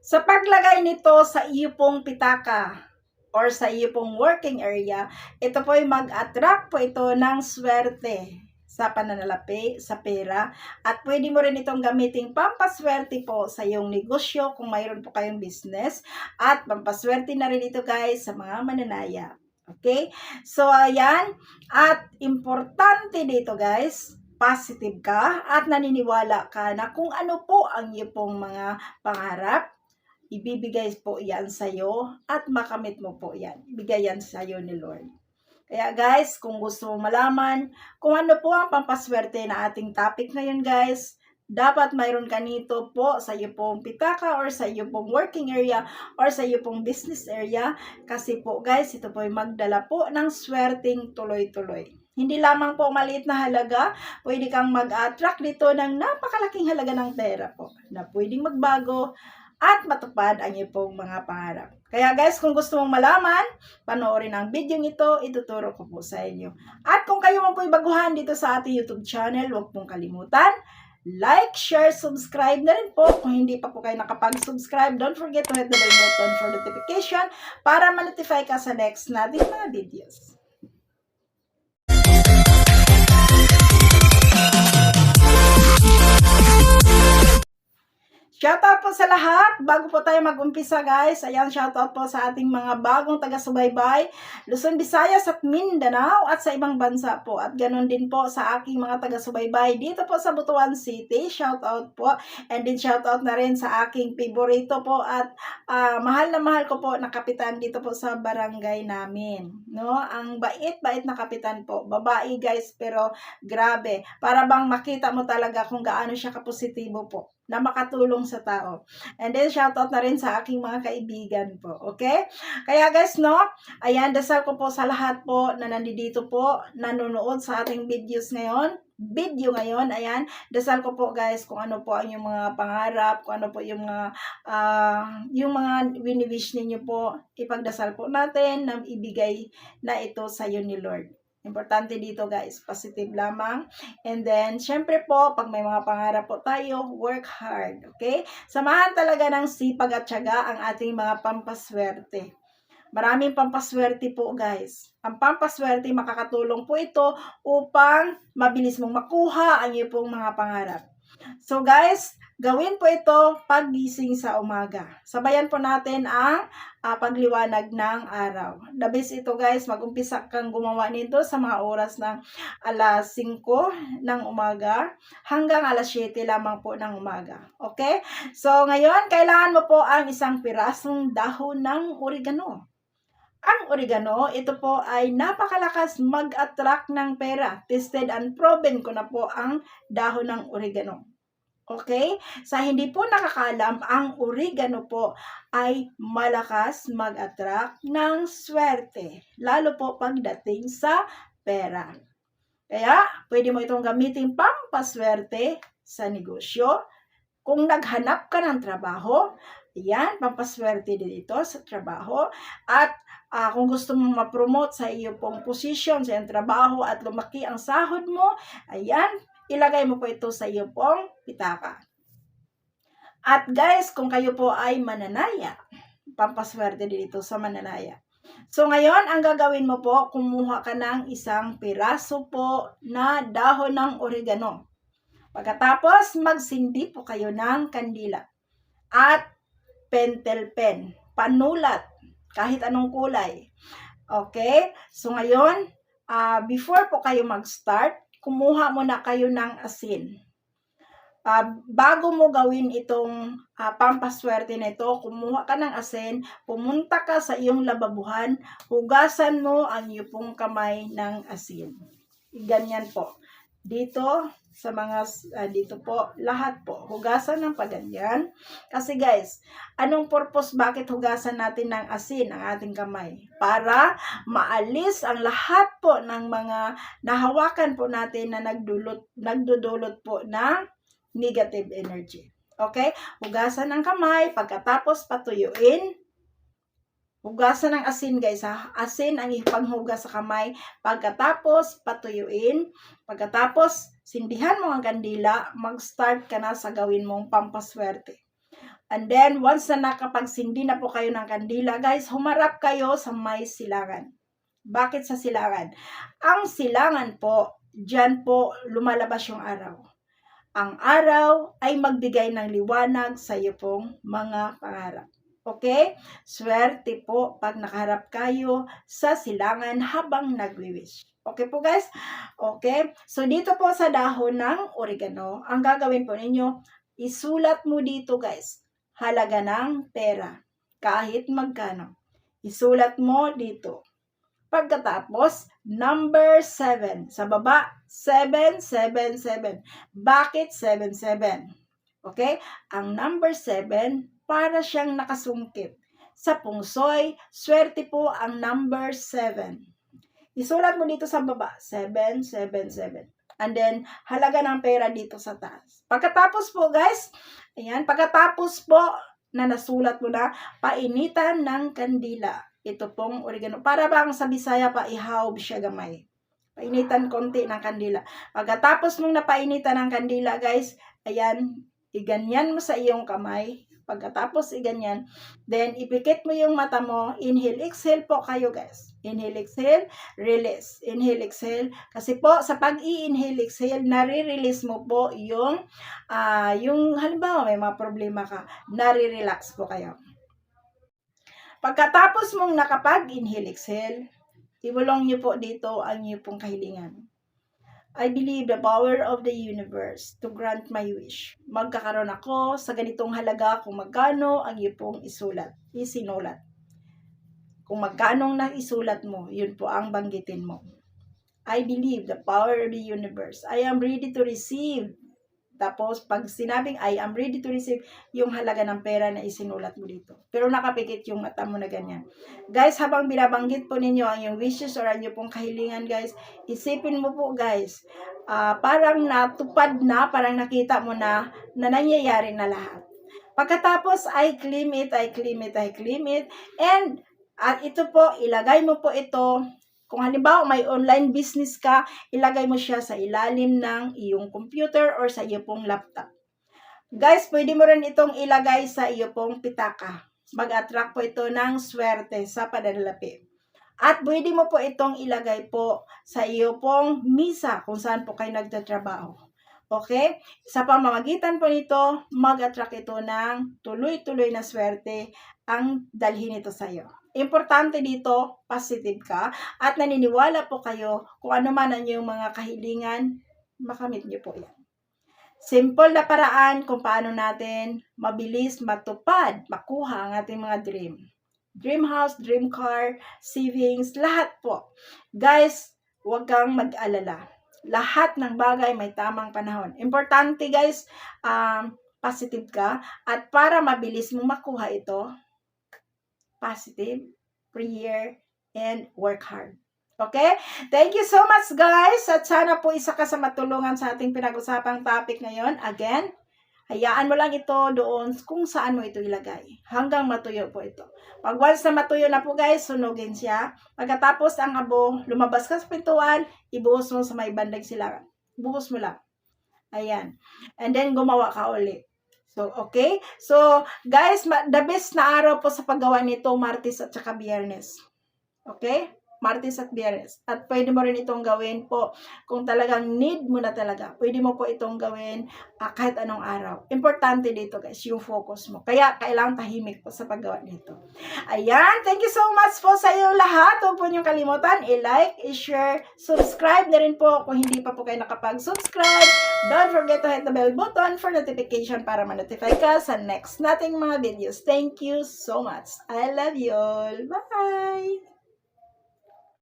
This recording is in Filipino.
Sa paglagay nito sa iyo pong pitaka or sa iyo pong working area, ito po ay mag-attract po ito ng swerte sa pananalapi, sa pera, at pwede mo rin itong gamitin pampaswerte po sa iyong negosyo kung mayroon po kayong business, at pampaswerte na rin ito guys sa mga mananaya. Okay? So, ayan. At importante dito guys, positive ka at naniniwala ka na kung ano po ang iyo pong mga pangarap, ibibigay po yan sa'yo at makamit mo po yan. Ibigay yan sa'yo ni Lord. Kaya guys, kung gusto mo malaman kung ano po ang pampaswerte na ating topic ngayon guys, dapat mayroon ka nito po sa iyo pong pitaka or sa iyo pong working area or sa iyo pong business area, kasi po guys, ito po ay magdala po ng swerteng tuloy-tuloy. Hindi lamang po maliit na halaga, pwede kang mag-attract dito ng napakalaking halaga ng pera po na pwedeng magbago at matupad ang iyong pong mga pangarap. Kaya guys, kung gusto mong malaman, panoorin ang video ito, ituturo ko po sa inyo. At kung kayo man po'y baguhan dito sa ating YouTube channel, huwag pong kalimutan, like, share, subscribe na rin po. Kung hindi pa po kayo nakapag-subscribe, don't forget to hit the bell button for notification para ma-notify ka sa next nating mga videos. Shoutout po sa lahat. Bago po tayo mag-umpisa guys, ayan, shoutout po sa ating mga bagong taga-subaybay, Luzon, Visayas at Mindanao at sa ibang bansa po. At ganun din po sa aking mga taga-subaybay dito po sa Butuan City. Shoutout po. And din shoutout na rin sa aking favorito po at mahal na mahal ko po na kapitan dito po sa barangay namin. No? Ang bait-bait na kapitan po. Babae guys, pero grabe. Para bang makita mo talaga kung gaano siya kapositibo po na makatulong sa tao. And then, shoutout na rin sa aking mga kaibigan po. Okay? Kaya guys, no? Ayan, dasal ko po sa lahat po na nandito po, nanonood sa ating videos ngayon. Ayan, dasal ko po guys kung ano po ang yung mga pangarap, kung ano po yung mga wini-wish ninyo po, ipagdasal po natin na ibigay na ito sa iyo ni Lord. Importante dito guys, positive lamang. And then, syempre po, pag may mga pangarap po tayo, work hard. Okay? Samahan talaga ng sipag at tiyaga ang ating mga pampaswerte. Maraming pampaswerte po guys. Ang pampaswerte, makakatulong po ito upang mabilis mong makuha ang iyong pong mga pangarap. So guys, gawin po ito paggising sa umaga. Sabayan po natin ang pagliwanag ng araw. The best ito guys, mag-umpisa kang gumawa nito sa mga oras ng alas 5 ng umaga hanggang alas 7 lamang po ng umaga. Okay? So ngayon, kailangan mo po ang isang pirasong dahon ng oregano. Ang oregano, ito po ay napakalakas mag-attract ng pera. Tested and proven ko na po ang dahon ng oregano. Okay? Sa hindi po nakakaalam, ang oregano po ay malakas mag-attract ng swerte. Lalo po pagdating sa pera. Kaya, pwede mo itong gamitin pampaswerte sa negosyo. Kung naghanap ka ng trabaho, ayan, pampaswerte din ito sa trabaho. At kung gusto mong ma-promote sa iyo pong position sa iyong trabaho at lumaki ang sahod mo, ayan, ilagay mo po ito sa iyo pong pitaka. At guys, kung kayo po ay mananaya, pampaswerte din ito sa mananaya. So ngayon, ang gagawin mo po, kumuha ka ng isang piraso po na dahon ng oregano. Pagkatapos, magsindi po kayo ng kandila. At pentel pen, panulat, kahit anong kulay. Okay? So ngayon, before po kayo mag-start, kumuha muna kayo ng asin. Bago mo gawin itong pampaswerte na ito, kumuha ka ng asin, pumunta ka sa iyong lababuhan, hugasan mo ang iyong pong kamay ng asin. Ganyan po. Dito, sa mga, dito po, lahat po, hugasan ng paganyan. Kasi guys, anong purpose bakit hugasan natin ng asin ang ating kamay? Para maalis ang lahat po ng mga nahawakan po natin na nagdudulot po ng negative energy. Okay? Hugasan ng kamay, pagkatapos patuyuin. Hugasan ng asin guys ha. Asin ang ipanghugas sa kamay. Pagkatapos patuyuin. Pagkatapos sindihan mo ang kandila. Mag-start ka na sa gawin mong pampaswerte. And then, once na nakapagsindi na po kayo ng kandila, guys, humarap kayo sa may silangan. Bakit sa silangan? Ang silangan po, dyan po lumalabas yung araw. Ang araw ay magbigay ng liwanag sa iyo pong mga pangarap. Okay? Swerte po pag nakaharap kayo sa silangan habang nagwi-wish. Okay po guys? Okay? So dito po sa dahon ng oregano, ang gagawin po ninyo, isulat mo dito guys, halaga ng pera. Kahit magkano. Isulat mo dito. Pagkatapos, number 7. Sa baba, 777. Bakit 77? Okay? Ang number 7, para siyang nakasungkit. Sa pungsoy, swerte po ang number 7. Isulat mo dito sa baba, 777. And then, halaga ng pera dito sa taas. Pagkatapos po, guys, ayan, pagkatapos po na nasulat mo na, painitan ng kandila. Ito pong oregano. Para bang sa Bisaya pa ihaw siya gamay. Painitan konti ng kandila. Pagkatapos mong napainitan ng kandila, guys, ayan, iganyan mo sa iyong kamay. Pagkatapos iganyan, then ipikit mo yung mata mo. Inhale, exhale po kayo, guys. Inhale, exhale, release. Inhale, exhale. Kasi po, sa pag-i-inhale, exhale, nare-release mo po yung halimbawa, may mga problema ka, nare-relax po kayo. Pagkatapos mong nakapag-inhale, exhale, ibulong niyo po dito ang iyong pong kahilingan. I believe the power of the universe to grant my wish. Magkakaroon ako sa ganitong halaga kung magkano ang iyong pong isinulat. Kung magkano na isulat mo, yun po ang banggitin mo. I believe the power of the universe. I am ready to receive. Tapos, pag sinabing I am ready to receive, yung halaga ng pera na isinulat mo dito. Pero nakapikit yung mata mo na ganyan. Guys, habang binabanggit po ninyo ang yung wishes or ang yung pong kahilingan, guys, isipin mo po, guys, parang natupad na, parang nakita mo na nangyayari na lahat. Pagkatapos, I claim it, I claim it, I claim it. And, ito po, ilagay mo po ito. Kung halimbawa may online business ka, ilagay mo siya sa ilalim ng iyong computer or sa iyong pong laptop. Guys, pwede mo rin itong ilagay sa iyong pong pitaka. Mag-attract po ito ng swerte sa pananalapi. At pwede mo po itong ilagay po sa iyong pong misa kung saan po kayo nagtatrabaho. Okay? Sa pamamagitan po nito, mag-attract ito ng tuloy-tuloy na swerte ang dalhin ito sa iyo. Importante dito, positive ka at naniniwala po kayo kung ano man ang iyong mga kahilingan, makamit niyo po yan. Simple na paraan kung paano natin mabilis matupad, makuha ang ating mga dream. Dream house, dream car, savings, lahat po. Guys, huwag kang mag-alala. Lahat ng bagay may tamang panahon. Importante guys, positive ka at para mabilis mo makuha ito, positive, prayer, and work hard. Okay? Thank you so much guys at sana po isa ka sa matulungan sa ating pinag-usapang topic ngayon. Again, hayaan mo lang ito doon kung saan mo ito ilagay. Hanggang matuyo po ito. Pag once na matuyo na po guys, sunugin siya. Pagkatapos ang abo, lumabas ka sa pintuan, ibuhos mo sa may bandang silangan. Buhos mo lang. Ayan. And then gumawa ka ulit. So, okay? So, guys, the best na araw po sa paggawa nito, Martes at saka Biyernes. Okay? Martes at Biyernes. At pwede mo rin itong gawin po kung talagang need mo na talaga. Pwede mo po itong gawin kahit anong araw. Importante dito guys, yung focus mo. Kaya kailangan tahimik po sa paggawa nito. Ayan, thank you so much po sa inyong lahat. Huwag po niyong kalimutan, i-like, i-share, subscribe na rin po kung hindi pa po kayo nakapag-subscribe. Don't forget to hit the bell button for notification para ma-notify ka sa next nating mga videos. Thank you so much. I love you all. Bye!